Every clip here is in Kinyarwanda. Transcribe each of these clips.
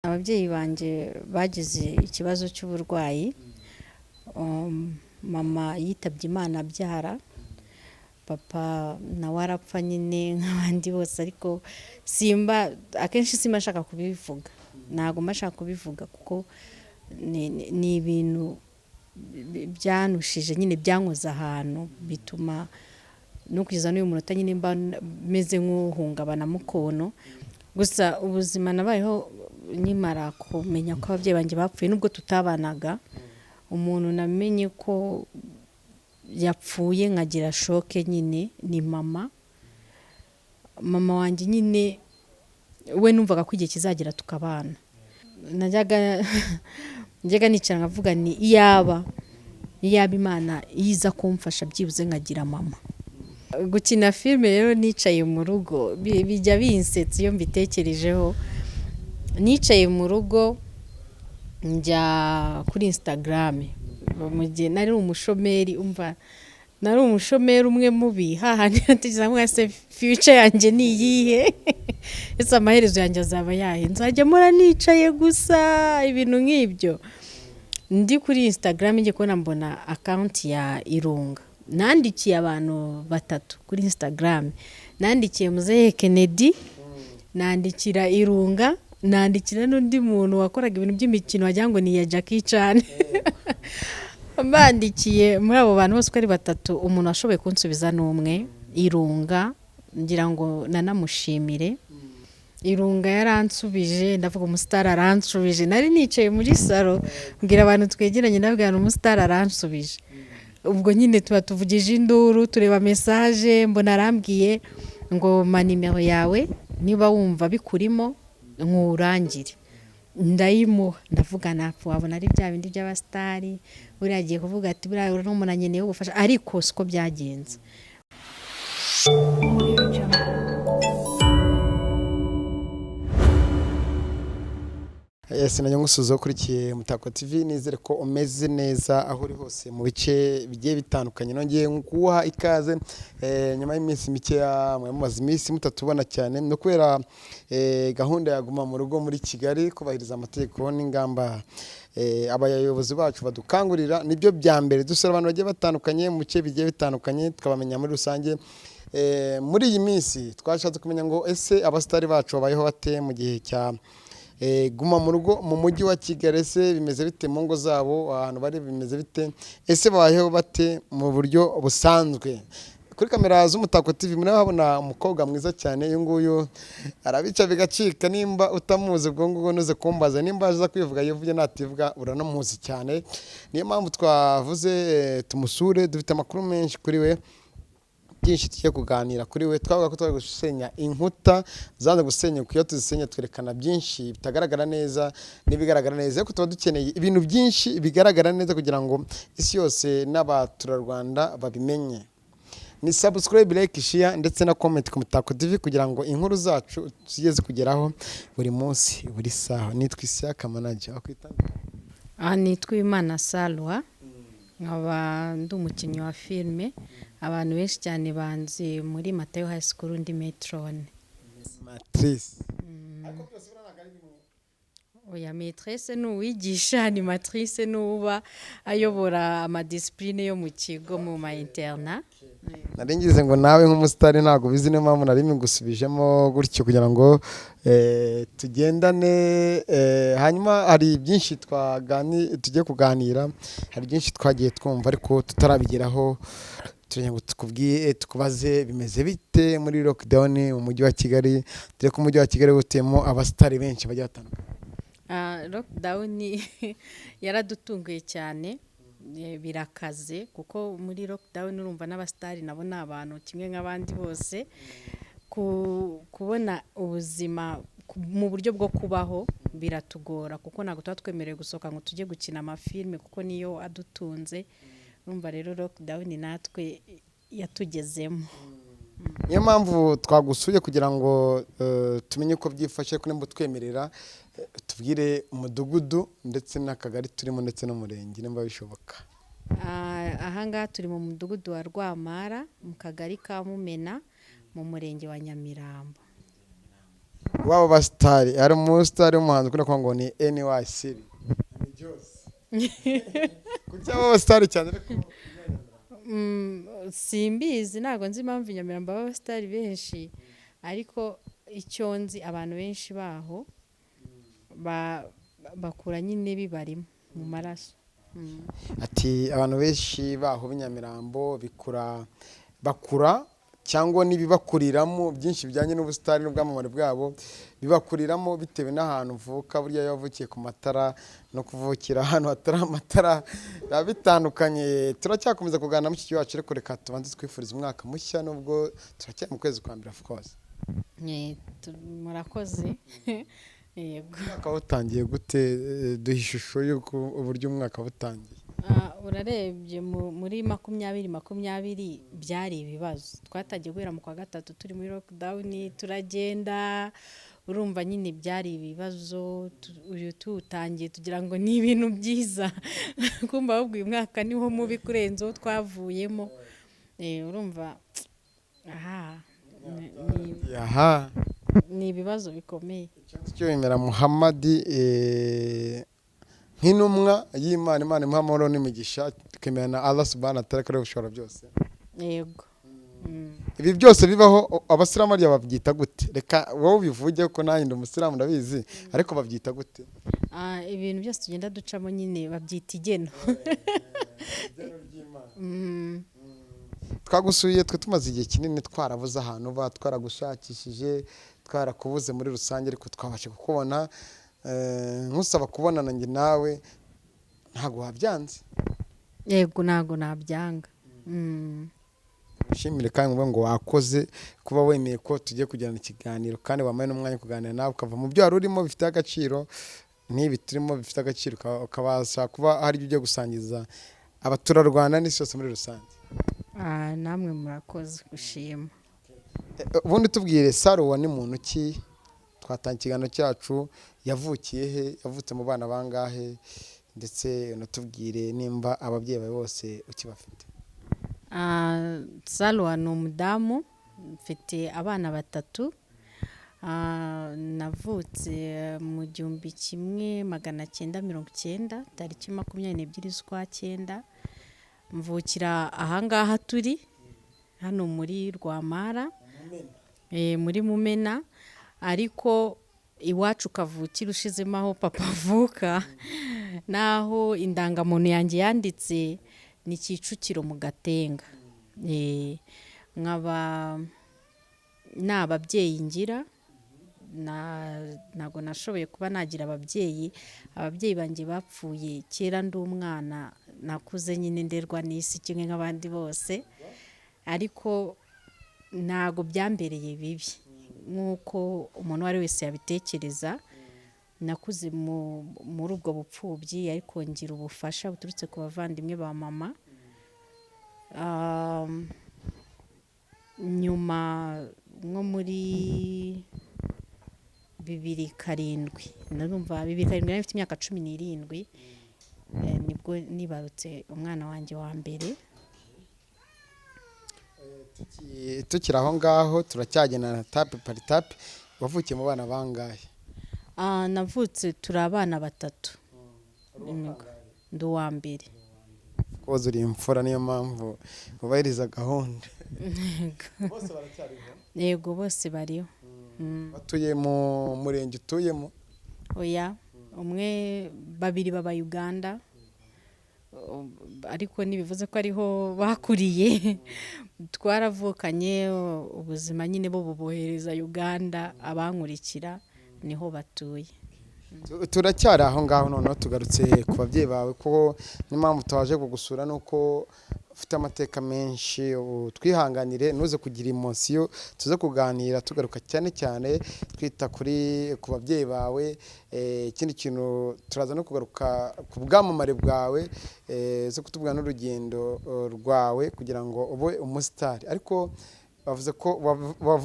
Ababyeyi banje bagize ikibazo cy'uburwayi, mama yitabye Imana abyara, papa nawe arapfa nyine nk'abandi bose, ariko akenshi simba nshaka kubivuga, ntabwo mba nshaka kubivuga kuko ni ibintu byanushije nyine, byankoze ahantu bituma no kugeza n'uyu munota nyine mba meze nk'uhungabana mukono. Gusa ubuzima nabayeho nkimara kumenya ko ababyeyi banjye bapfuye, nubwo tutabanaga, umuntu namenye ko yapfuye nkagira shoke nyine ni mama wanjye nyine. We numvaga ko igihe kizagera tukabana, najyaga nicara nkavuga ni iyaba Imana iza kumfasha byibuze nkagira mama. Gukina filime rero nicaye mu rugo bijya binsetsa iyo mbitekerejeho. Nicaye mu rugo njya kuri Instagram, mu gihe nari umushomeri, nari umushomeri umwe mubi, hahandi natekereza mwese future yanjye ni iyihe, ese amaherezo yanjye azaba yahe, nzajya mpora nicaye gusa ibintu nk'ibyo. Ndi kuri Instagram ngiye kubona mbona account ya Irunga, nandikiye abantu 3 kuri Instagram, nandikiye Muzehe Kennedy, nandikira Irunga, nandikira n'undi muntu wakoraga ibintu by'imikino wagira ngo ni ya Jackie Chan. Bandikiye muri abo bantu bose ko ari 3, umuntu washoboye kunsubiza n'umwe, Irunga, ngira ngo nanamushimire. Irunga yaransubije, ndavuga umustar aransubije. Nari nicaye muri salo mbwira abantu twegeranye, ndabwira umustar aransubije. Ubwo nyine tuba tuvugije induru, tureba message, mbona arambwiye ngo ma nimero yawe niba wumva bikurimo nkurangire. Ndayimuha, ndavuga napfu wabona ari bya bindi by'abastari, buri agiye kuvuga ati buriya n'umuntu anyeneye ubufasha, ariko siko byagenze. Sinajya ngusuza ukurikiye Mutako TV, nizere ko umeze neza aho uri hose mu bice bigiye bitandukanye. Nongeye kuguha ikaze nyuma y'iminsi mike mumaze iminsi mutatubona cyane, no kubera gahunda ya Guma mu Rugo muri Kigali, kubahiriza amategeko n'ingamba abayobozi bacu badukangurira. Nibyo bya mbere dusura abantu bagiye batandukanye mu bice bigiye bitandukanye, tukabamenya muri rusange. Muri iyi minsi twashatse kumenya ngo ese abastari bacu babayeho bate mu gihe cya Guma mu Rugo mu mujyi wa Kigali. Ese bimeze bite mu ngo zabo, ahantu bari bimeze bite, ese babayeho bate mu buryo busanzwe? Kuri kamera z'Umutako TV murahabona umukobwa mwiza cyane, uyu nguyu arabica bigacika. Nimba utamuzi ubwo ngugo nuze kumbaza, nimba aza kwivuga yivuye nativuga uranamuzi cyane. Niyo mpamvu twavuze tumusure, dufite amakuru menshi kuri we, byinshi tugiye kuganira kuri we. Twavuga ko twari gusenya inkuta zanze gusenyuka, iyo tuzisenya twerekana byinshi bitagaragara neza n'ibigaragara neza, ariko tuba dukeneye ibintu byinshi bigaragara neza kugira ngo isi yose n'abaturarwanda babimenye. Ni subscribe, like, share ndetse na comment ku Mutako TV kugira ngo inkuru zacu zigeze kugeraho buri munsi buri saha. Nitwa Isaka manager akwitanga. Nitwa Imana Salwa, nkaba ndi umukinnyi wa filime. Abantu benshi cyane banzi muri Matayo High School ndi Matrone. Matrice. Oya, maîtresse n'uwigisha, animatrice n'uba ayobora amadiscipline yo mu kigo mu ma interna. Naringize ngo nawe nk'umusitari ntago bizi, niyo mpamvu narimo gusubijemo gutyo kugira ngo tugendane. Hanyuma hari byinshi tugiye kuganira, hari byinshi twagiye twumva ariko tutarabigeraho. Turenge ngo tukubaze bimeze bite muri lockdown mu mujyi wa Kigali, dore ko umujyi wa Kigali utemo abastari benshi bagiye batandukanye. Lockdown yaradutunguye cyane, birakaze kuko muri lockdown urumva n'abastari nabo ni abantu kimwe nk'abandi bose. Kubona ubuzima mu buryo bwo kubaho biratugora, kuko ntabwo tuba twemerewe gusohoka ngo tujye gukina amafilme kuko niyo adutunze. Urumva rero lockdown natwe yatugezemo. Niyo mpamvu twagusuye kugira ngo tumenye uko byifashe, ko nimba twemerera tubwire umudugudu ndetse n'akagari turimo ndetse n'umurenge nimba bishoboka. Aha ngaha turi mu mudugudu wa Rwamara, mu kagari ka Mumena, mu murenge wa Nyamirambo. waba basitari hari umusitari w'umuhanzi ukunda kuvuga ngo ni NYC ni byose kuki aba basitari cyane ariko simbizi ntabwo nzi impamvu Nyamirambo baba abasitari benshi ariko icyo nzi abantu benshi baho bakura nyine bibarimo mu maraso. ati abantu benshi baho b'Inyamirambo bakura cyangwa n'ibibakuriramo byinshi bijyanye n'ubusitani n'ubwamamare bwabo bibakuriramo bitewe n'ahantu uvuka. Burya iyo wavukiye ku matara no kuvukira ahantu hatari amatara biba bitandukanye. Turacyakomeza kuganira mu iki wacu, ariko reka tubanze twifuriza umwaka mushya nubwo turacyari mu kwezi kwa mbere of course. Murakoze. Yego. Umwaka watangiye gute? Duha ishusho y'uko uburyo umwaka watangiye. Urarebye muri 2020 byari ibibazo. Twatangiye guhera mu kwa gatatu turi muri lockdown, turagenda urumva nyine byari ibibazo. Uyu tutangiye tugira ngo ni ibintu byiza kumva ahubwo uyu mwaka niho mubi kurenzo twavuyemo. Urumva ni ibibazo bikomeye. Cyo bimera Muhammad nk'intumwa y'Imana, Imana imuha amahoro n'imigisha, tukemera na Allah subhanahu wa ta'ala ko ushobora byose. Yego. Ibi byose bibaho abasilamu ariya babyita gute? Reka wowe ubivuge ko nanjye ndi umusilamu ndabizi, ariko babyita gute? Ibintu byose tugenda ducamo nyine babyita igeno. Twagusuye twe tumaze igihe kinini twarabuze ahantu ba twaragushakishije, twarakubuze muri rusange, ariko twabashe kukubona. Nkusaba kubonana njye nawe ntago wabyanze. Yego, ntago nabyanga. Ushimire kandi ngo wakoze kuba wemeye ko tugiye kujyana ikiganiro, kandi wamaye n'umwanya kuganira nawe ukava mu byo urimo bifite agaciro n'ibi turimo bifite agaciro, ukabasha kuba hari ibyo ugiye gusangiza abaturarwanda n'isi yose muri rusange. Namwe murakoze gushima. Ubundi tubwire Saruwa ni muntu ki? Twatanga ikiganiro cyacu, yavukiye he, yavutse mu bana bangahe, ndetse unatubwire nimba ababyeyi bawe bose ukibafite. Saruwa ni umudamu, mfite abana 3. Navutse mu 1990 tariki 22 z'ukwa 9. Mvukira ahangaha turi hano muri Rwamara, muri Mumena, ariko iwacu kavukira ushizemo aho papa avuka, naho indangamuntu yanjye yanditse ni Kicukiro mu Gatenga. Nkaba n'ababyeyi ngira, ntago nashoboye kuba nagira ababyeyi banjye bapfuye kera ndi umwana, nakuze nyine nderwa n'isi kimwe nk'abandi bose, ariko ntago byambereye bibi nk'uko umuntu wari wese yabitekereza. Nakuze muri ubwo bupfubyi, ariko ngira ubufasha buturutse ku bavandimwe ba mama. Nyuma nko muri 2007, narumva 2007 nafite imyaka 17, nibwo nibarutse umwana wanjye wa mbere. Tukiri aho ngaho turacyagena na tapi pari tapi. Wavukiye mu bana bangahe? Navutse turi abana 3. Ndi uwa mbere. Koze uri imfura, niyo mpamvu ubahiriza gahunda. Bose baracyariho? Yego, bose bariho. Batuye mu murenge utuyemo? Oya, babiri baba Uganda, ariko nibivuze ko ariho bakuriye. Twaravukanye ubuzima nyine bo bubohereza Uganda, abankurikira niho batuye. Turacyari aho ngaho, noneho tugarutse ku babyeyi bawe, ko n'impamvu twaje kugusura nuko ufite amateka menshi. Twihanganire ntuze kugira emotion, tuze kuganira tugaruka cyane cyane twita ku babyeyi bawe. Ikindi kintu turaza no kugaruka ku bwamamare bwawe, zo kutubwira n'urugendo rwawe kugira ngo ube umusitari, ariko bavuze ko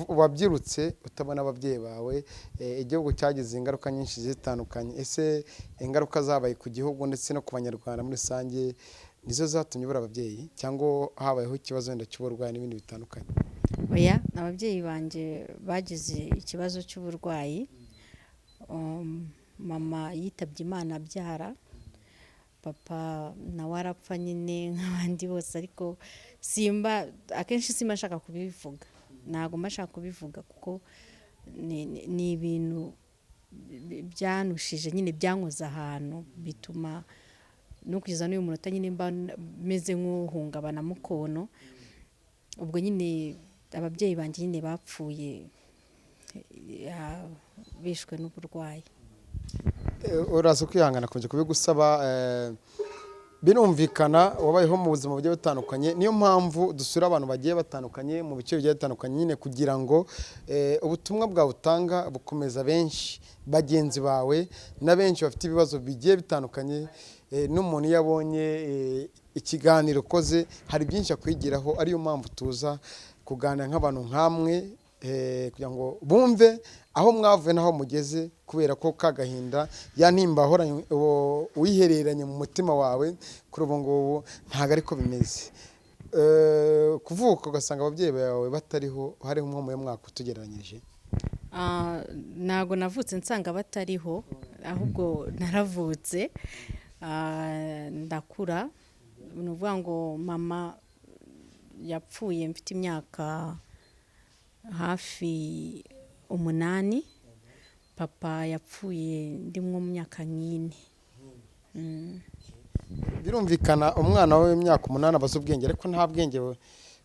wabyirutse utabona ababyeyi bawe. Igihugu cyagize ingaruka nyinshi zitandukanye. Ese ingaruka zabaye ku gihugu ndetse no ku banyarwanda muri rusange nizo zatumye ubura ababyeyi, cyangwa habayeho ikibazo wenda cy'uburwayi n'ibindi bitandukanye? oya ababyeyi banjye bagize ikibazo cy'uburwayi. Mama yitabye Imana abyara, papa nawe arapfa nyine nk'abandi bose, ariko akenshi simba nshaka kubivuga, ntabwo mba nshaka kubivuga kuko ni ibintu byanushije nyine, byankoze ahantu bituma no kugeza n'uyu munota nyine mba meze nk'uhungabana mukono. Ubwo nyine ababyeyi banjye nyine bapfuye bishwe n'uburwayi. uraza kwihangana kujya kubigusaba. Birumvikana wabayeho mu buzima bugiye butandukanye, niyo mpamvu dusura abantu bagiye batandukanye mu bice bigiye bitandukanye nyine kugira ngo ubutumwa bwawe utanga bukomeza benshi bagenzi bawe na benshi bafite ibibazo bigiye bitandukanye. N'umuntu iyo abonye ikiganiro ukoze hari byinshi akwigiraho, ariyo mpamvu tuza kuganira nk'abantu nk'amwe kugira ngo bumve aho mwavuye n'aho mugeze, kubera ko kagahinda ya ntimba wihereranye mu mutima wawe kuri ubu ngubu ntabwo ariko bimeze. Kuvuka ugasanga ababyeyi bawe batariho, hariho umwe mu mwaka utugereranyije. Ntabwo navutse nsanga batariho, ahubwo naravutse ndakura. Ni ukuvuga ngo mama yapfuye mfite imyaka hafi 8, papa yapfuye ndimwo mu myaka 4. Birumvikana umwana w'imyaka 8 abaza ubwenge, ariko nta bwenge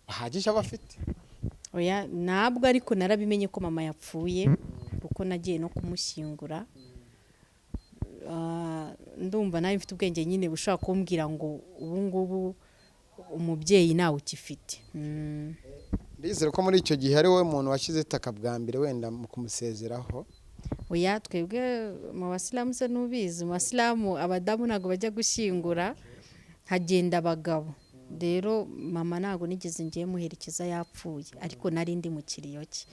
bahagije aba afite. Oya ntabwo, ariko narabimenye ko mama yapfuye kuko nagiye no kumushyingura. Ndumva nawe mfite ubwenge nyine bushaka kumbwira ngo ubu ngubu umubyeyi nawe ukifite. Ndizera ko muri icyo gihe ari wowe muntu washyize itaka bwa mbere wenda mu kumusezeraho. Oya twebwe mu basilamu se nubizi, mu basilamu abadamu ntabwo bajya gushyingura, hagenda abagabo. Rero mama ntabwo nigeze ngiye muherekeza yapfuye, ariko nari ndi mu kiriyo cye.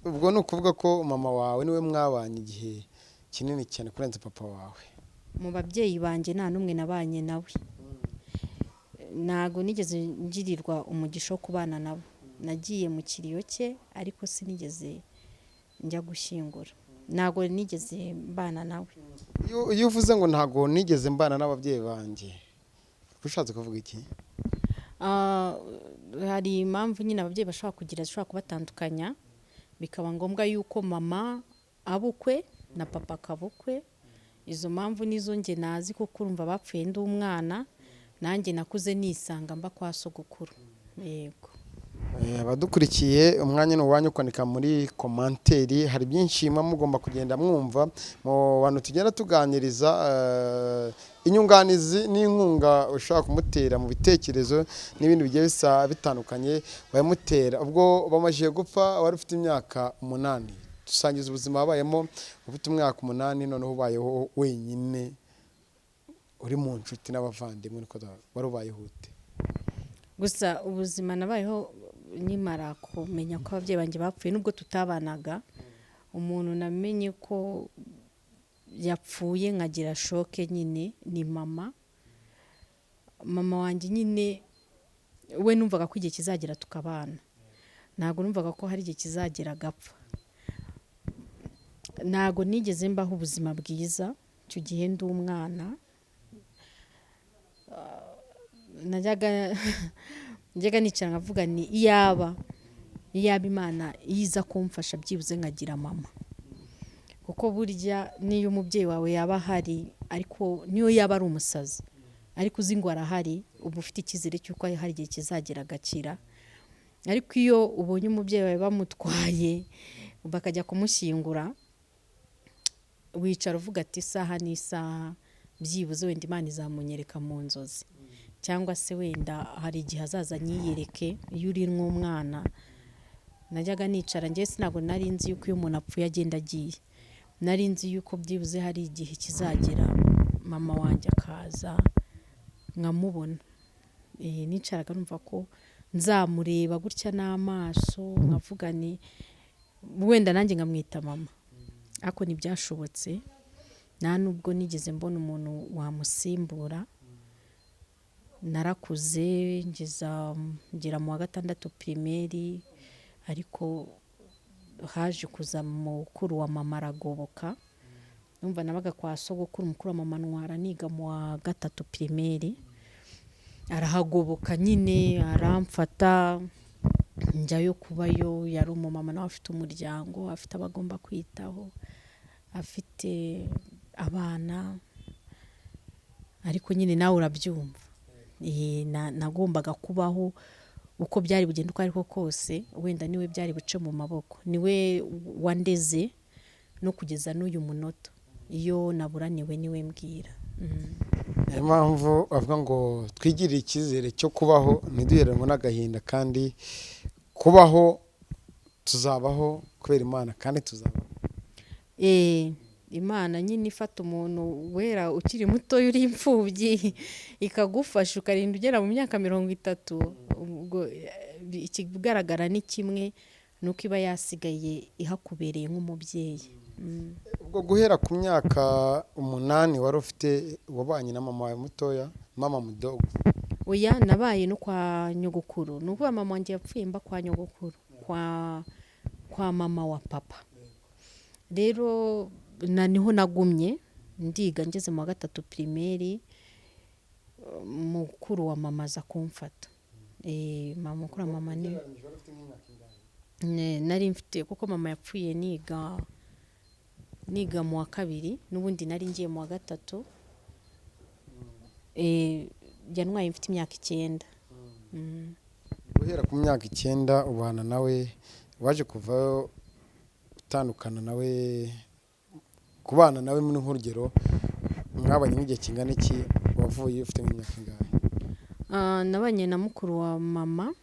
Ubwo ni ukuvuga ko mama wawe niwe mwabanye igihe kinini cyane kurenza papa wawe. Mu babyeyi banjye nta n'umwe nabanye nawe, ntabwo nigeze ngirirwa umugisha wo kubana nabo. Nagiye mu kiriyo cye ariko sinigeze njya gushyingura, ntabwo nigeze mbana nawe. Iyo uvuze ngo ntabwo nigeze mbana n'ababyeyi banjye, ushatse kuvuga iki? Hari impamvu nyine ababyeyi bashobora kugira zishobora kubatandukanya, bikaba ngombwa yuko mama abukwe na papa akabukwe. Izo mpamvu nizo nge nazi, kuko urumva bapfuye ndi umwana, nanjye nakuze nisanga mba kwa sogokuru. Yego. Abadukurikiye umwanya ni uwanyu kwandika muri komanteri, hari byinshi mugomba kugenda mwumva mu bantu tugenda tuganiriza. Inyunganizi n'inkunga ushaka kumutera mu bitekerezo n'ibindi bigiye bisa bitandukanye bayamutera. Ubwo bamajije gupfa wari ufite imyaka 8, dusangiza ubuzima wabayemo ufite umwaka 8, noneho ubayeho wenyine uri mu nshuti n'abavandimwe, niko wari ubayeho ute? Gusa ubuzima nabayeho nimara kumenya ko ababyeyi banjye bapfuye, nubwo tutabanaga, umuntu namenye ko yapfuye nkagira shoke nyine ni mama. Mama wanjye nyine we numvaga ko igihe kizagera tukabana, ntabwo numvaga ko hari igihe kizagera agapfa. Ntabwo nigeze mbaho ubuzima bwiza icyo gihe ndi umwana. Najyaga nicara nkavuga ni iyaba Imana iza kumfasha byibuze nkagira mama, kuko burya niyo umubyeyi wawe yaba ahari, ariko niyo yaba ari umusazi, ariko uzi ngo arahari, uba ufite icyizere cy'uko hari igihe kizagera agakira. Ariko iyo ubonye umubyeyi wawe bamutwaye bakajya kumushyingura, wicara uvuga ati isaha n'isaha byibuze wenda Imana izamunyereka mu nzozi, cyangwa se wenda hari igihe azaza nyiyereke. Iyo uri nk'umwana najyaga nicara, njye sinabwo nari nzi yuko iyo umuntu apfuye agenda agiye, nari nzi yuko byibuze hari igihe kizagera mama wanjye akaza nkamubona. Nicaraga numva ko nzamureba gutya n'amaso, nkavuga ni wenda nanjye nkamwita mama, ariko ntibyashobotse. Nta nubwo nigeze mbona umuntu wamusimbura. narakuze ngera mu wa gatandatu pirimeri, ariko haje kuza mukuru wa mama aragoboka, numva nabaga kwa sogokuru, mukuru wa mama ntwara niga mu wa gatatu pirimeri, arahagoboka nyine aramfata njyayo kubayo. Yari umumama nawe afite umuryango, afite abagomba kwitaho, afite abana, ariko nyine nawe urabyumva. Nagombaga kubaho uko byari bugenda uko ariko kose, wenda niwe byari buce mu maboko, niwe wandeze no kugeza n'uyu munota. Iyo naburaniwe niwe mbwira. niyo mpamvu avuga ngo twigirire icyizere cyo kubaho ntiduheranwe n'agahinda, kandi kubaho tuzabaho kubera Imana kandi tuzabaho. Imana nyine ifata umuntu wera ukiri muto uri imfubyi ikagufasha ukarinda ugera mu myaka 30. Ubwo ikigaragara ni kimwe, nuko iba yasigaye ihakubereye nk'umubyeyi. Ubwo guhera ku myaka 8 wari ufite wabanye na mama wawe mutoya, mama mudogo? Oya, nabaye no kwa nyogokuru. Nuko mama wanjye yapfuye mba kwa nyogokuru, kwa mama wa papa. Rero niho nagumye ndiga, ngeze mu wa gatatu pirimeri, mukuru wa mama aza kumfata. Mukuru wa mama nari mfite, kuko mama yapfuye niga mu wa kabiri, n'ubundi nari ngiye mu wa gatatu. Yantwaye mfite imyaka 9. Guhera ku myaka 9 ubana nawe, waje kuvayo utandukana nawe, kubana nawe muri nk'urugero mwabanye nk'igihe kingana iki? Wavuye ufite imyaka ingahe? Nabanye na mukuru wa mama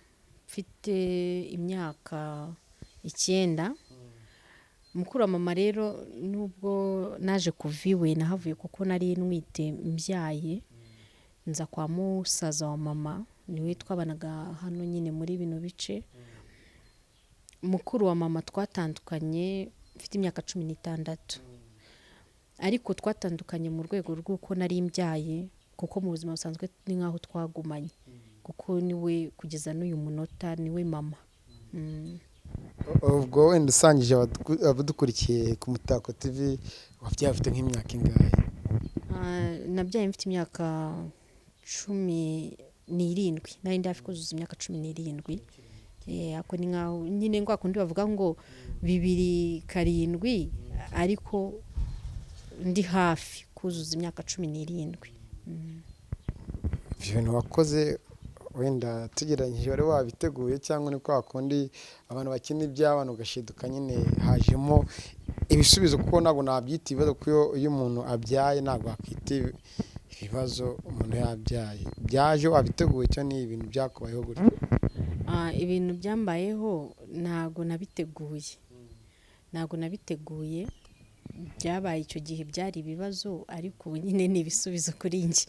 mfite imyaka 9. Mukuru wa mama rero nubwo naje kuviwe, nahavuye kuko nari nwite mbyaye, nza kwa musaza wa mama, niwe twabanaga hano nyine muri bino bice. Mukuru wa mama twatandukanye mfite imyaka 16, ariko twatandukanye mu rwego rw'uko nari mbyaye, kuko mu buzima busanzwe ni nkaho twagumanye, kuko niwe kugeza n'uyu munota niwe mama. Ubwo wenda usangije abadukurikiye ku Mutako TV, wabyaye ufite nk'imyaka ingahe? Nabyaye mfite imyaka 17, nari ndafi kuzuza imyaka 17. Ako ni nkaho nyine ngo akundi bavuga ngo 27, ariko ndi hafi kuzuza imyaka 17. Ibintu wakoze wenda tugereranyije wari wabiteguye, cyangwa ni kwa kundi abantu bakina iby'abana ugashiduka nyine hajemo ibisubizo? Kuko ntabwo nabyita ibibazo, kuko iyo umuntu abyaye ntabwo akwita ibibazo umuntu yabyaye. Byaje wabiteguye cyo ni ibintu byakubayeho gutyo? Ibintu byambayeho ntabwo nabiteguye, byabaye icyo gihe byari ibibazo, ariko ubu nyine ni ibisubizo kuri njye.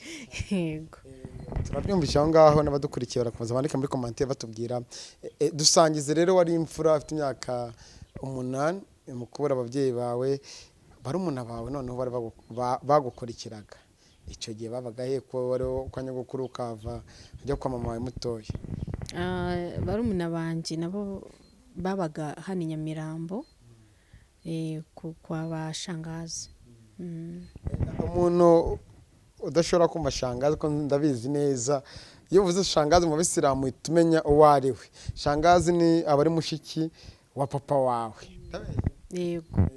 Yego, turabyumvisha aho ngaho, n'abadukurikiye barakomeza bandika muri commentaire batubwira. Dusangize rero, wari imfura afite imyaka 8 mu kubura ababyeyi bawe, barumuna bawe noneho bagukurikiraga icyo gihe babaga he? Ko wari kwa nyogokuru ukava ujya kwa mama wawe mutoya? Barumuna banje nabo babaga hano i Nyamirambo, kwa bashangazi. Umuntu udashobora kumva shangazi, ko ndabizi neza iyo uvuze shangazi mu Bisilamu tumenya uwo ari we. Shangazi ni abari mushiki wa papa wawe? Yego.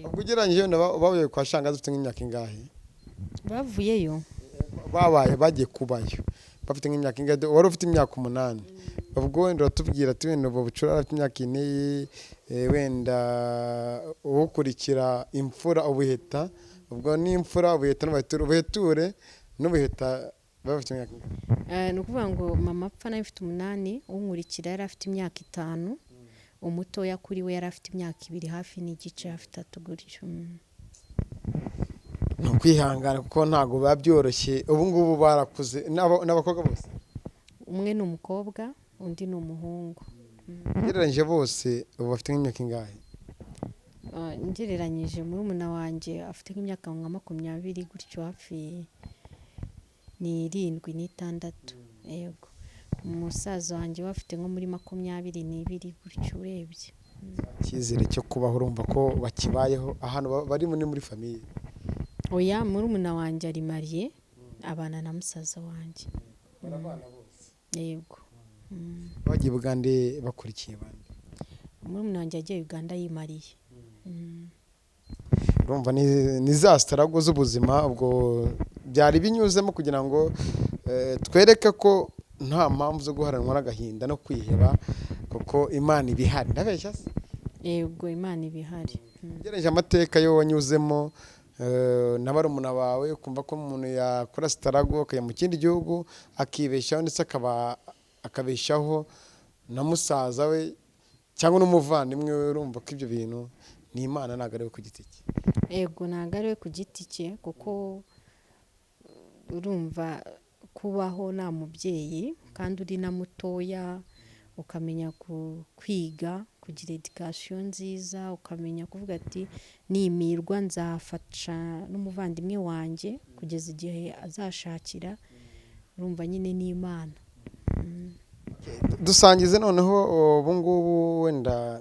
Ubwo ugereranyije bavuye kwa shangazi ufite nk'imyaka ingahe? Bavuyeyo bagiye kubayo bafite nk'imyaka ingahe? Wari ufite imyaka 8. Ubwo wenda uratubwira ati wenda ubu bucura afite imyaka 4, wenda ukurikira imfura ubuheta. Ubwo ni imfura ubuheta ubuheture n'ubuheta bafite imyaka ingahe? ni ukuvuga ngo mama apfa nawe mfite 8, unkurikira yari afite imyaka 5, umutoya kuri we yari afite imyaka 2 hafi n'igice, afite 3 gutyo. ni ukwihangana kuko ntabwo biba byoroshye. Ubu ngubu barakuze n'abakobwa bose? Umwe ni umukobwa, undi ni umuhungu. Ugereranyije bose ubu bafite nk'imyaka ingahe? Ngereranyije murumuna wanjye afite nk'imyaka 20 gutyo, hafi ni 76. Yego, umusaza wanjye we afite nko muri 22 gutyo urebye. icyizere cyo kubaho urumva ko bakibayeho ahantu bari muri famiye. Oya, murumuna wanjye ari mariye, abana na musaza wanjye. Barabana bose. Yego. Bagiye Bugande bakurikiye bande? Murumuna wanjye yagiye Uganda yimariye. Urumva ni za starago z'ubuzima ubwo byari binyuzemo kugira ngo twereke ko nta mpamvu zo guharanwa n'agahinda no kwiheba kuko Imana ibihari. Ndabeshya se? Yego, Imana ibihari. Ugereranije amateka yo wanyuzemo na barumuna bawe ukumva ko umuntu yakora starago akajya mu kindi gihugu akibeshaho ndetse akabeshaho na musaza we cyangwa n'umuvandimwe we, urumva ko ibyo bintu ni Imana ntabwo ari we ku giti cye. Yego, ntabwo ari we ku giti cye kuko urumva kubaho nta mubyeyi kandi uri na mutoya, ukamenya kwiga, kugira education nziza, ukamenya kuvuga ati nimirwa nzafasha n'umuvandimwe wanjye kugeza igihe azashakira, urumva nyine ni Imana. Dusangize noneho ubu ngubu wenda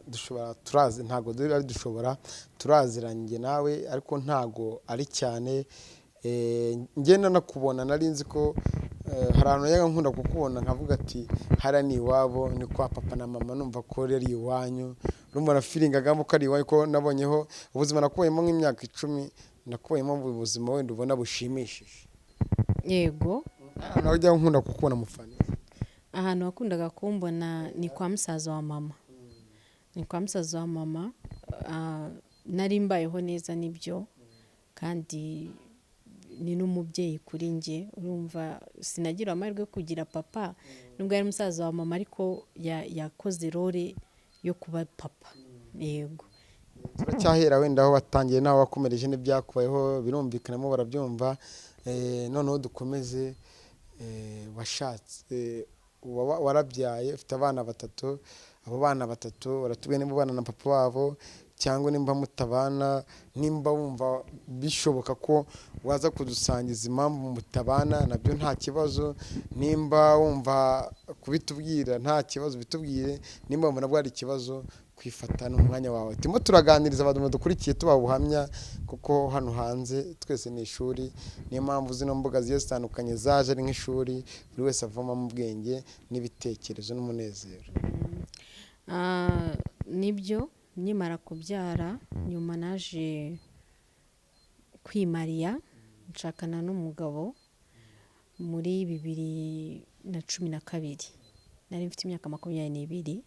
turaziranye nawe ariko ntago ari cyane. Ngenda nakubona nari nzi ko hari ahantu yaga nkunda kukubona nkavuga ati hara ni iwabo, ni kwa papa na mama, numva ko rero iwanyu urumva na feelingagamo ko ari iwanyu, ko nabonyeho ubuzima nakubonyemo nk'imyaka 10 nakubonyemo ubuzima wenda ubona bushimishije. Yego, nawe ujya nkunda kukubona mufana. ahantu wakundaga kumbona ni kwa musaza wa mama. Ni kwa musaza wa mama, nari mbayeho neza nibyo kandi ni n'umubyeyi kuri njye, urumva sinagira amahirwe yo kugira papa nubwo yari musaza wa mama, ariko yakoze role yo kuba papa. Yego, turacyahera wenda aho watangiye nawe wakomereje n'ibyakubayeho birumvikanamo barabyumva. Noneho dukomeze, washatse warabyaye ufite abana 3, abo bana 3 baratubwiye nimba bana na papa wabo cyangwa nimba mutabana, nimba wumva bishoboka ko waza kudusangiza impamvu mutabana nabyo nta kibazo, nimba wumva kubitubwira nta kibazo bitubwire, nimba wumva nabwo ari ikibazo kwifata n'umwanya wawe. Timo turaganiriza abantu dukurikiye tuba ubuhamya kuko hano hanze twese ni ishuri, niyo mpamvu zino mbuga ziye zitandukanye zaje ari nk'ishuri, buri wese avoma mu bwenge n'ibitekerezo n'umunezero. Nibyo, nimara kubyara nyuma naje kwimariya, nshakana n'umugabo muri 2012. Nari mfite imyaka 22,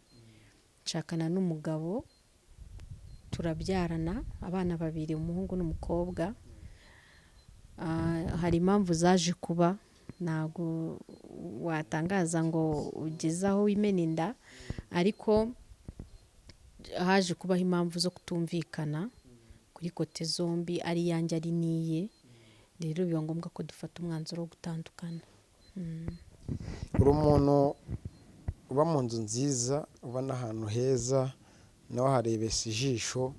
nshakana n'umugabo turabyarana abana 2, umuhungu n'umukobwa. Hari impamvu zaje kuba, ntago watangaza ngo ugeze aho wimena inda, ariko haje kubaho impamvu zo kutumvikana kuri kote zombi, ari yanjye ari niye, rero biba ngombwa ko dufata umwanzuro wo gutandukana. Uri umuntu uba mu nzu nziza, uba n'ahantu heza, nawe harebesha ijisho,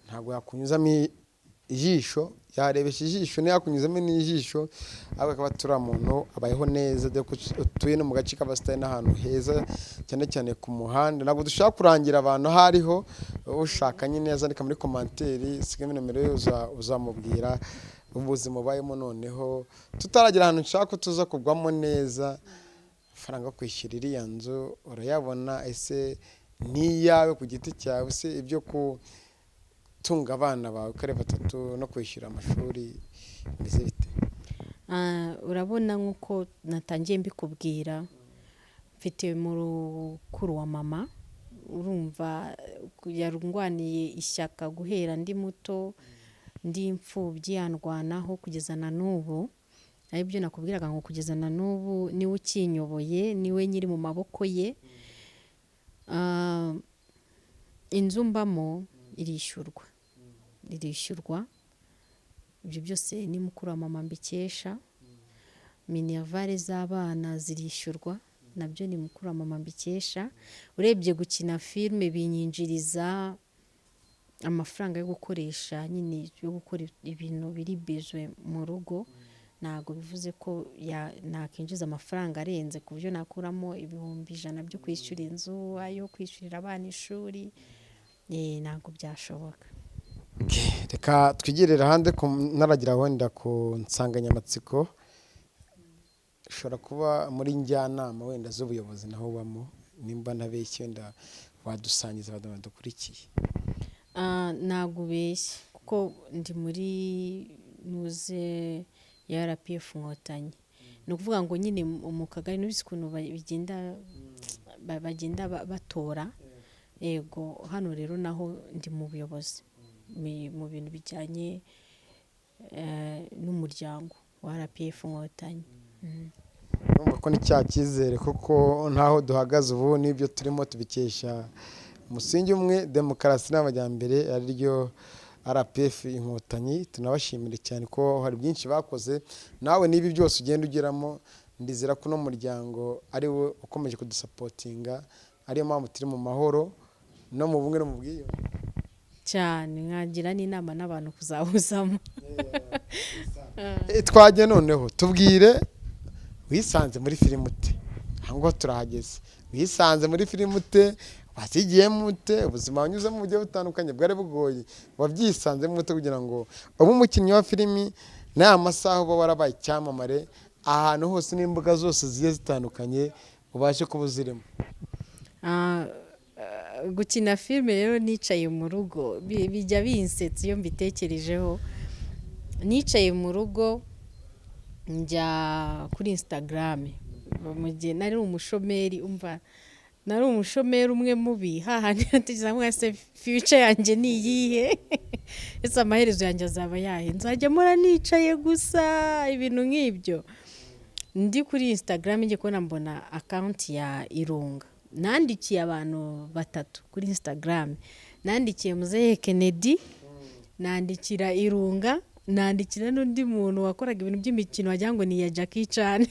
ntabwo yakunyuzamo ijisho, yarebesha ijisho ntiyakunyuzamo n'ijisho, ahubwo akaba turi muntu abayeho neza, utuye no mu gace k'abasitari n'ahantu heza cyane cyane ku muhanda. Ntabwo dushaka kurangira abantu aho ariho, ushakanye neza andika muri komanteri, sigamo nomero ye uzamubwira ubuzima ubayemo. Noneho tutaragira ahantu nshaka ko tuza kugwamo neza, amafaranga yo kwishyura iriya nzu urayabona, ese ni yawe ku giti cyawe, se ibyo gutunga abana bawe uko ari 3 no kwishyura amashuri mbese bite? Urabona nk'uko natangiye mbikubwira, mfite mukuru wa mama, urumva yarungwaniye ishyaka guhera ndi muto, ndi imfubyi, yandwanaho kugeza na n'ubu. Aribyo nakubwiraga ngo kugeza na n'ubu niwe ukinyoboye, niwe nyiri mu maboko ye. Inzu mbamo irishyurwa, ibyo byose ni mukuru wa mama mbikesha. Minervale z'abana zirishyurwa, nabyo ni mukuru wa mama mbikesha. Urebye gukina filime binyinjiriza amafaranga yo gukoresha, nyine yo gukora ibintu biri bizwe mu rugo, ntabwo bivuze ko nakinjiza amafaranga arenze ku buryo nakuramo ibihumbi 100 byo kwishyura inzu, ayo kwishyurira abana ishuri, ntabwo byashoboka. Reka twigirire hanze naragira wenda ku nsanganyamatsiko ushobora kuba muri njyanama wenda z'ubuyobozi naho ubamo, nimba ntabeshye wenda wadusangiza badukurikiye. Ntabwo ubeshye kuko ndi muri nuze ya RPF Inkotanyi. Ni ukuvuga ngo nyine mu kagari n'ubise ukuntu bagenda batora. Yego, hano rero naho ndi mu buyobozi mu bintu bijyanye n'umuryango wa RPF Inkotanyi. Urumva ko ni cya cyizere kuko ntaho duhagaze ubu n'ibyo turimo tubikesha umusingi umwe, demokarasi n'amajyambere, ariryo RPF Inkotanyi. Tunabashimire cyane ko hari byinshi bakoze, nawe n'ibi byose ugenda ugeramo ndizera ko no muryango ari we ukomeje kudusapotinga, ariyo mpamvu turi mu mahoro no mu bumwe no mu bwiyunge cyane. Nkagira n'inama n'abantu kuzahuzamo. Twajya noneho tubwire, wisanze muri filime ute? Ahangaho turahageze. Wisanze muri filime ute? Wasigiyemo ute? Ubuzima wanyuzemo mu buryo butandukanye bwari bugoye, wabyisanzemo ute kugira ngo ube umukinnyi wa filimi n'aya masaha uba warabaye icyamamare ahantu hose n'imbuga zose zigiye zitandukanye ubashe kuba uzirimo? Gukina filime rero nicaye mu rugo bijya binsetsa iyo mbitekerejeho. Nicaye mu rugo njya kuri Instagram mu gihe nari umushomeri, umva nari umushomeri umwe mubi, hahandi natekereza mwese future yanjye ni iyihe, ese amaherezo yanjye azaba yahe, nzajya mura nicaye gusa ibintu nk'ibyo. Ndi kuri Instagram ngiye kubona mbona account ya Irunga, nandikiye abantu 3 kuri Instagram. Nandikiye Muzehe Kennedy, nandikira Irunga, nandikira n'undi muntu wakoraga ibintu by'imikino wagira ngo ni ya Jackie Chan.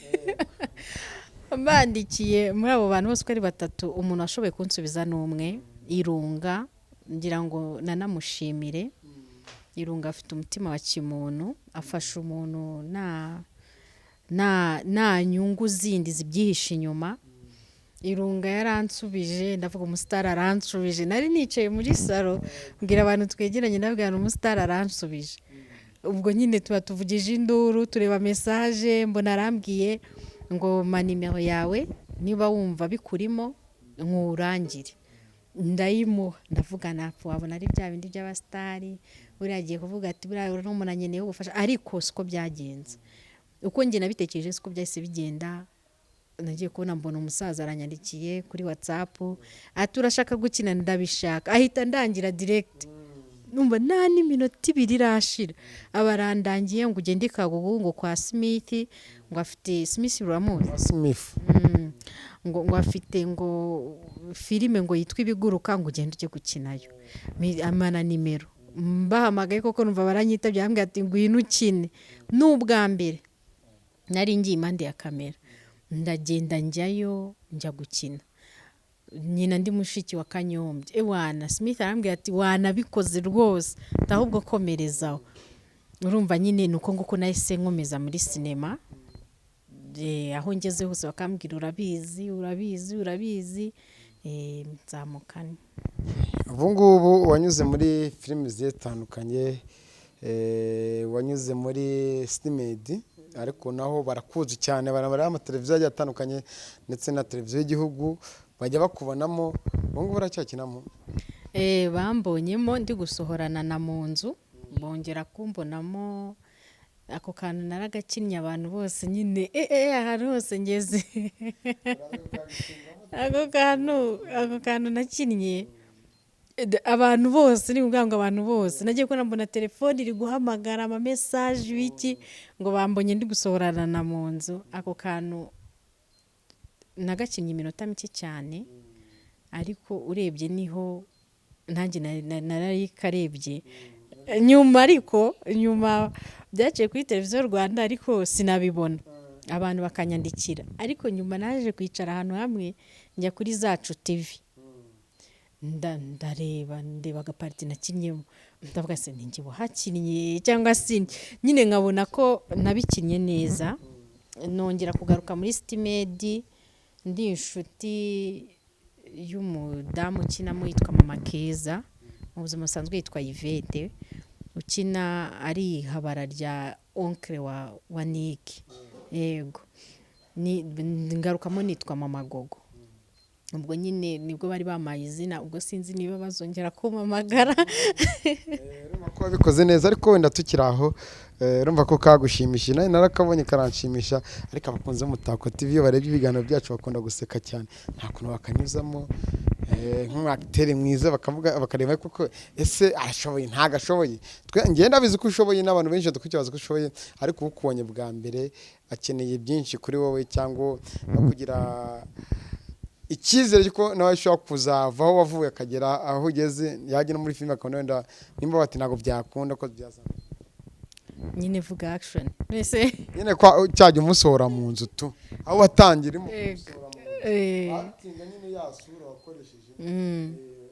Bandikiye muri abo bantu bose ko ari 3, umuntu washoboye kunsubiza n'umwe, Irunga. Ngira ngo nanamushimire. Irunga afite umutima wa kimuntu, afasha umuntu na nyungu zindi zibyihisha inyuma. Irunga yaransubije, ndavuga umustar aransubije. Nari nicaye muri salo mbwira abantu twegeranye, ndabwira umustar aransubije. Ubwo nyine tuba tuvugije induru, tureba message, mbona arambwiye ngo ma nimero yawe niba wumva bikurimo nkurangire. Ndayimuha, ndavuga napfu wabona ari bya bindi by'abastari, uri agiye kuvuga ati buriya n'umuntu anyeneye ubufasha, ariko siko byagenze. Uko nge nabitekereje siko byahise bigenda. Nagiye kubona mbona umusaza aranyandikiye kuri WhatsApp ati urashaka gukina, ndabishaka. Ahita ndangira direct, numva nta n'iminota 2 irashira abarandangiye ngo ugende Kagugu ngo kwa Smith, ngo afite Smith uramuzi Smith, ngo afite ngo filime ngo yitwa Ibiguruka, ngo ugende ujye gukinayo. Amana nimero mbahamagaye koko numva baranyitabye, ambwira ati ngwino ukine. N'ubwa mbere nari ngiye impande ya kamera, ndagenda njyayo njya gukina. Nyina ndi mushiki wa Kanyombye, ewana Smith arambwira ati wanabikoze rwose, ahubwo komerezaho. Urumva nyine nuko nguko nahise nkomeza muri sinema. Aho ngeze hose bakambwira urabizi nzamukane. Ubu ngubu wanyuze muri filime zitandukanye, wanyuze muri Stimedi, ariko naho barakuzi cyane, barabara amateleviziyo agiye atandukanye ndetse na televiziyo y'igihugu bajya bakubonamo. Ubu ngubu baracyakinamo? Bambonyemo ndi gusohorana na mu nzu, bongera kumbonamo. Ako kantu naragakinnye abantu bose nyine ahantu hose ngeze. Ako kantu nakinnye abantu bose, ni ukuvuga ngo abantu bose nagiye kubona mbona telefone iri guhamagara ama message wiki ngo bambonye ndi gusohorana na mu nzu. Ako kantu nagakinnye iminota mike cyane, ariko urebye niho nanjye narayikarebye nyuma, ariko nyuma byaciye kuri televiziyo Rwanda ariko sinabibona, abantu bakanyandikira. Ariko nyuma naje kwicara ahantu hamwe njya kuri Zacu TV. ndeba agapariti nakinnyemo ndavuga se ni njye wahakinnye cyangwa se nyine nkabona ko nabikinnye neza. Nongera kugaruka muri Stimedi ndi inshuti y'umudamu ukinamo yitwa Mama Keza, mu buzima busanzwe yitwa Yvette, ukina ari habara rya onkle wa Nick. Yego ngarukamo nitwa Mama Gogo. Ubwo nyine nibwo bari bamaye izina, ubwo sinzi niba bazongera kumpamagara. Urumva ko wabikoze neza, ariko wenda tukiri aho urumva ko kagushimishije, nawe narakabonye karanshimisha, ariko abakunzi b'Umutako TV iyo barebye ibiganiro byacu bakunda guseka cyane, nta kuntu bakanyuzamo nk'umwakiteri mwiza bakareba koko ese arashoboye ntago ashoboye. Ngenda bizi ko ushoboye, n'abantu benshi dukwikibaza ko ushoboye, ariko ukubonye bwa mbere akeneye byinshi kuri wowe, cyangwa no kugira icyizere ko nawe ashobora kuzava aho wavuye akagera aho ugeze, yajya no muri filime akabona wenda nimba bati ntabwo byakunda ko byazana. Nyine vuga action mbese nyine cyajya umusohora mu nzu tu aho watangira umusohora mu nzu batinga nyine yasura wakoresheje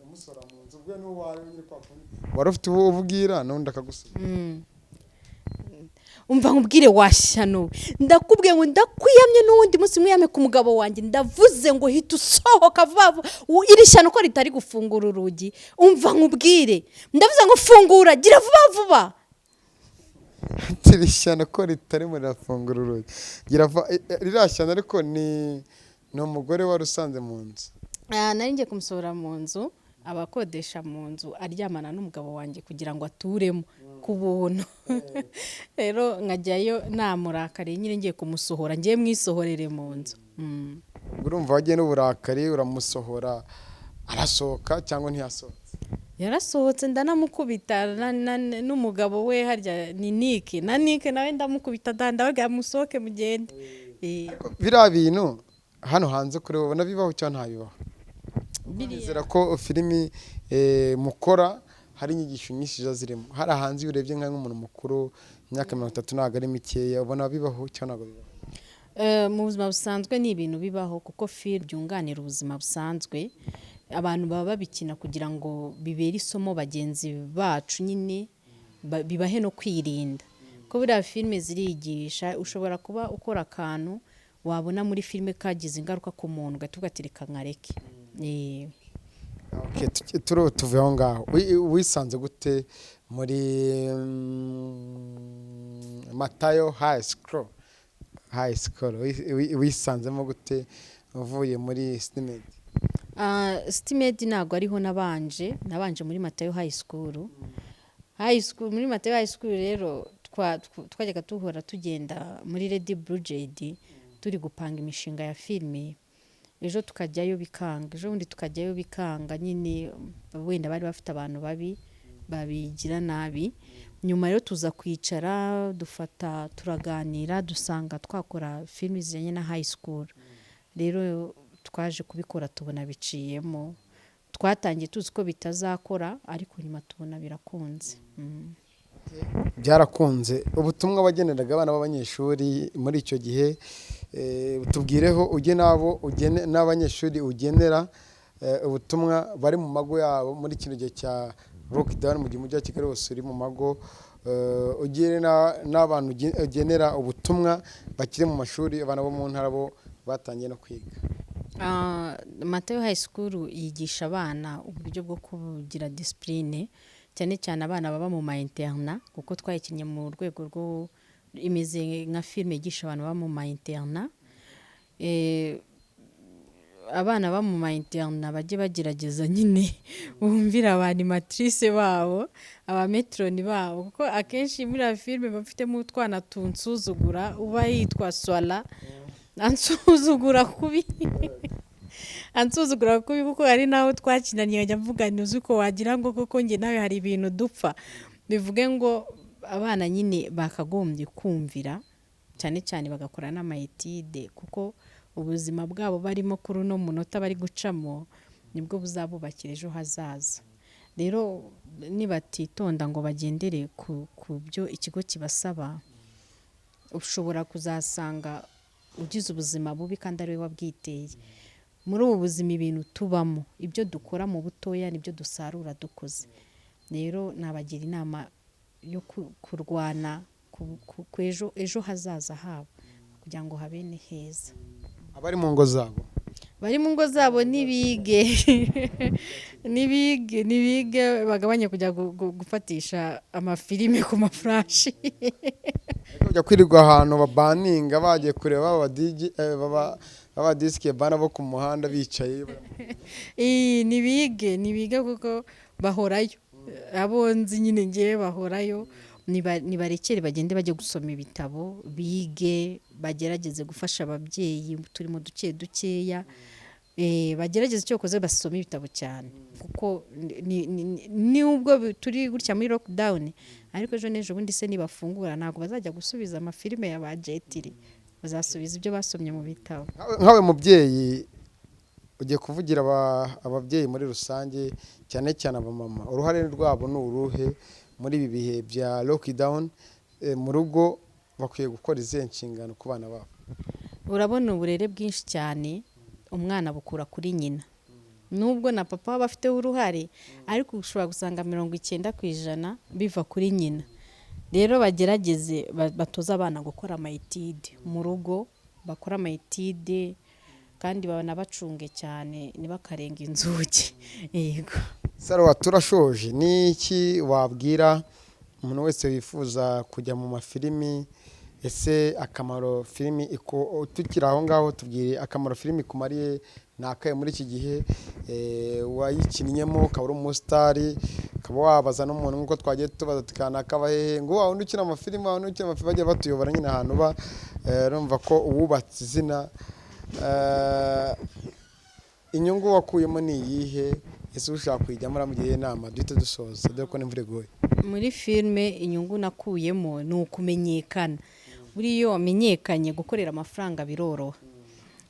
umusohora mu nzu, ubwo n'uwo wari nyine kwa kundi wari ufite uwo ubwira n'undi akagusura. Umva nkubwire washyano, ndakubwiye ngo ndakwiyamye n'uwundi munsi mwiyame ku mugabo wanjye, ndavuze ngo hita usohoka vuba iri shyano ko ritari gufungura urugi. Umva nkubwire, ndavuze ngo fungura, gira vuba vuba. Iri shyano ko ritari muri rafungura urugi, gira ririya shyano ariko ni umugore wari usanze mu nzu. Nari ngiye kumusohora mu nzu, abakodesha mu nzu aryamana n'umugabo wanjye kugira ngo aturemo ku buntu. Rero nkajyayo namurakariye, nyine ngiye kumusohora, ngiye mwisohorere mu nzu. Urumva wagiye n'uburakari uramusohora, arasohoka cyangwa ntiyasohotse? Yarasohotse ndanamukubita n'umugabo we harya ni Nick, na Nick nawe ndamukubita ndabaga musohoke mugende. Biriya bintu hano hanze kuri wowe nabibaho cyangwa ntabibaho? Bizera ko filimi mukora hari inyigisho nyinshi zirimo, hari hanze urebye nk'umuntu mukuru imyaka 30 ntabwo ari mikeya, ubona bibaho cyangwa ntabwo bibaho? Mu buzima busanzwe ni ibintu bibaho, kuko film byunganira ubuzima busanzwe. Abantu baba babikina kugira ngo bibere isomo bagenzi bacu, nyine bibahe no kwirinda. Ko biriya filime zirigisha, ushobora kuba ukora akantu wabona muri filime kagize ingaruka ku muntu ugatugatirika nkareke. Tuve aho ngaho, wisanze gute muri Matayo High School? Wisanzemo gute uvuye muri Stimedi? Stimedi ntabwo ariho nabanje muri Matayo High School. Muri Matayo High School rero twajyaga tuhora tugenda muri Lady Blue Jade turi gupanga imishinga ya filime. Ejo tukajyayo bikanga, ejo bundi tukajyayo bikanga, nyine wenda bari bafite abantu babigira nabi. Nyuma rero tuza kwicara turaganira, dusanga twakora filime zijyanye na high school. Rero twaje kubikora tubona biciyemo, twatangiye tuzi ko bitazakora, ariko nyuma tubona birakunze. Byarakunze. Ubutumwa wageneraga abana b'abanyeshuri muri icyo gihe, tubwireho n'abanyeshuri ugenera ubutumwa bari mu mago yabo muri kino gihe cya lockdown, mu gihe umujyi wa Kigali wose uri mu mago, n'abantu ugenera ubutumwa bakiri mu mashuri, abana bo mu ntara bo batangiye no kwiga. Matayo High School yigisha abana uburyo bwo kugira discipline, cyane cyane abana baba mu ma-interna, kuko twayikinnye mu rwego rwo imeze nka filime yigisha abantu baba mu ma-interna. Abana baba mu ma-interna bajye bagerageza nyine bumvira abanimatrice babo, abametroni babo, kuko akenshi muri la filime bafitemo utwana tunsuzugura, uba yitwa Swala, ansuzugura kubi kuko ari naho twakinanye, nkajya mvuga ntuzi ko wagira ngo koko njye nawe hari ibintu dupfa. Bivuge ngo abana nyine bakagombye kumvira, cyane cyane bagakora n'amayetide, kuko ubuzima bwabo barimo kuri uno munota bari gucamo nibwo buzabubakira ejo hazaza. Rero nibatitonda ngo bagendere ku byo ikigo kibasaba, ushobora kuzasanga ugize ubuzima bubi kandi ari we wabwiteye. muri ubu buzima ibintu tubamo, ibyo dukora mu butoya nibyo dusarura dukoze. Rero nabagira inama yo kurwana ku ejo hazaza habo kugira ngo habene heza. Abari mu ngo zabo nibige bagabanye kujya gufatisha amafilime ku mafurashi. Kujya kwirirwa ahantu babaninga bagiye kureba baba disike bana bo ku muhanda bicaye. Nibige kuko bahorayo, abonzi nyine ngiye bahorayo. Nibarekere bagende bajye gusoma ibitabo, bige, bagerageze gufasha ababyeyi turimo dukeya, bagerageze icyo koze basoma ibitabo cyane, kuko nubwo turi gutya muri lockdown, ariko ejo n'ejo bundi se nibafungura ntabwo bazajya gusubiza amafilime ya ba Jetiri, bazasubiza ibyo basomye mu bitabo. Nkawe mubyeyi ugiye kuvugira ababyeyi muri rusange, cyane cyane abamama, uruhare rwabo ni uruhe muri ibi bihe bya lockdown? Mu rugo bakwiye gukora izihe nshingano ku bana babo? Urabona uburere bwinshi cyane umwana bukura kuri nyina, nubwo na papa baba bafiteho uruhare, ariko ushobora gusanga 90% biva kuri nyina. Rero bagerageze batoza abana gukora amayitide mu rugo, bakora amayitide kandi banabacunge cyane ntibakarenga inzugi. Yego Saruwa, turashoje. Niki wabwira umuntu wese wifuza kujya mu mafilimi? Ese akamaro filimi tukiri aho ngaho, tubwire akamaro filimi kumariye nakaye muri iki gihe wayikinnyemo, ukaba uri umusitari, ukaba wabaza n'umuntu nk'uko twagiye tubaza tukanaka abahehe ngo wundi ukina amafilimi, bajya batuyobora nyine ahantu ba urumva ko uwubatse izina. Inyungu wakuyemo ni iyihe? Ese ushaka kuyijyamo uramugiye inama duhite dusoza dore ko n'imvura iguye. Muri filime inyungu nakuyemo ni ukumenyekana. Buriyo wamenyekanye gukorera amafaranga biroroha.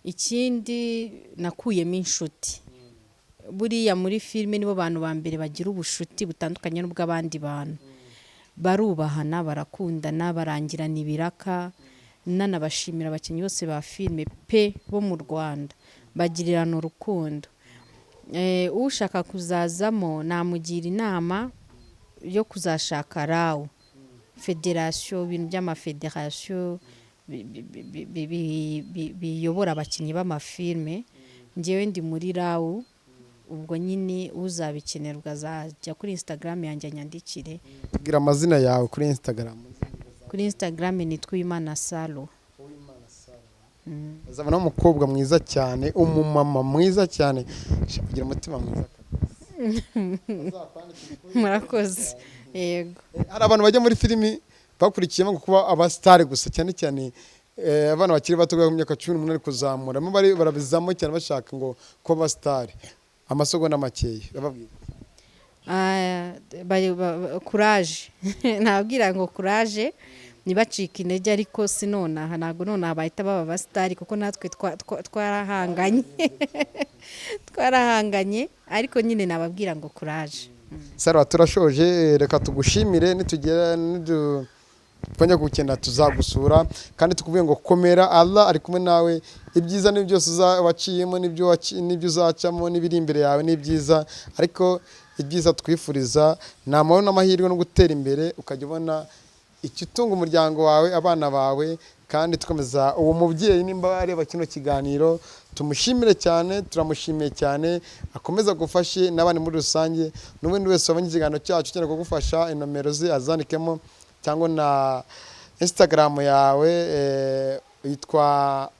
Ikindi nakuyemo inshuti. Buriya muri filime nibo bantu ba mbere bagira ubushuti butandukanye n'ubw'abandi bantu. Barubahana, barakundana, barangirana ibiraka. Nanabashimira abakinnyi bose ba filime pe bo mu Rwanda, bagirirana urukundo. Ushaka kuzazamo namugira inama yo kuzashaka RAW, federation, ibintu by'amafederation biyobora abakinnyi b'amafilme. Ngewe ndi muri RAW, ubwo nyine uzabikenerwa azajya kuri Instagram yanjye anyandikire. Tubwira amazina yawe kuri Instagram. Kuri Instagram nitwa Uwimana Salo. Azabana umukobwa mwiza cyane, umumama mwiza cyane, kugira umutima mwiza. Murakoze. Yego. Hari abantu bajya muri filimi bakurikiyemo kuba abasitari gusa, cyane cyane abana bakiri bato mu myaka 18 kuzamura, barabizamo cyane bashaka ngo kuba abasitari. Amasogonda makeya bababwira. Courage. Nabwira ngo courage, nibacika intege, ariko sinonaha ntago nonaha bahita baba abasitari, kuko natwe twarahanganye, ariko nyine nababwira ngo courage. Saruwa, turashoje. Reka tugushimire, nitugera twanya gukenda tuzagusura, kandi tukuvuye ngo komera, Allah ari kumwe nawe. Ibyiza ni byose waciyemo, nibyo uzacamo, n'ibiri imbere yawe ni byiza, ariko ibyiza twifuriza ni amahoro n'amahirwe no gutera imbere, ukajya ubona icyo utunga umuryango wawe, abana bawe. Kandi tukomeza uwo mubyeyi nimba areba kino kiganiro, tumushimire cyane, turamushimiye cyane, akomeza gufashe n'abandi muri rusange. N'ubundi wese wabonye ikiganiro cyacu cyane kugufasha, inomero ze azandikemo, cyangwa na Instagram yawe yitwa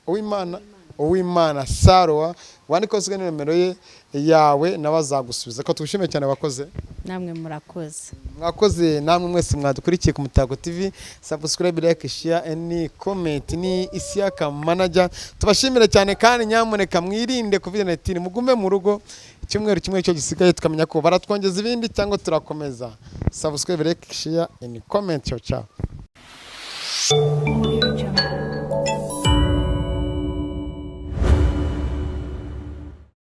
Uwimana Saruwa, wandika usiga nimero ye yawe nawe azagusubiza. Ko tugushimiye cyane, wakoze. Namwe murakoze. Mwakoze namwe mwese mwadukurikiye ku Mutako TV. Subscribe, like, share and comment. Ni Isiaka Manager. Tubashimire cyane, kandi nyamuneka mwirinde COVID-19, mugume mu rugo. Icyumweru kimwe cyo gisigaye tukamenya ko baratwongeza ibindi cyangwa turakomeza. Subscribe, like, share and comment. Ciao ciao.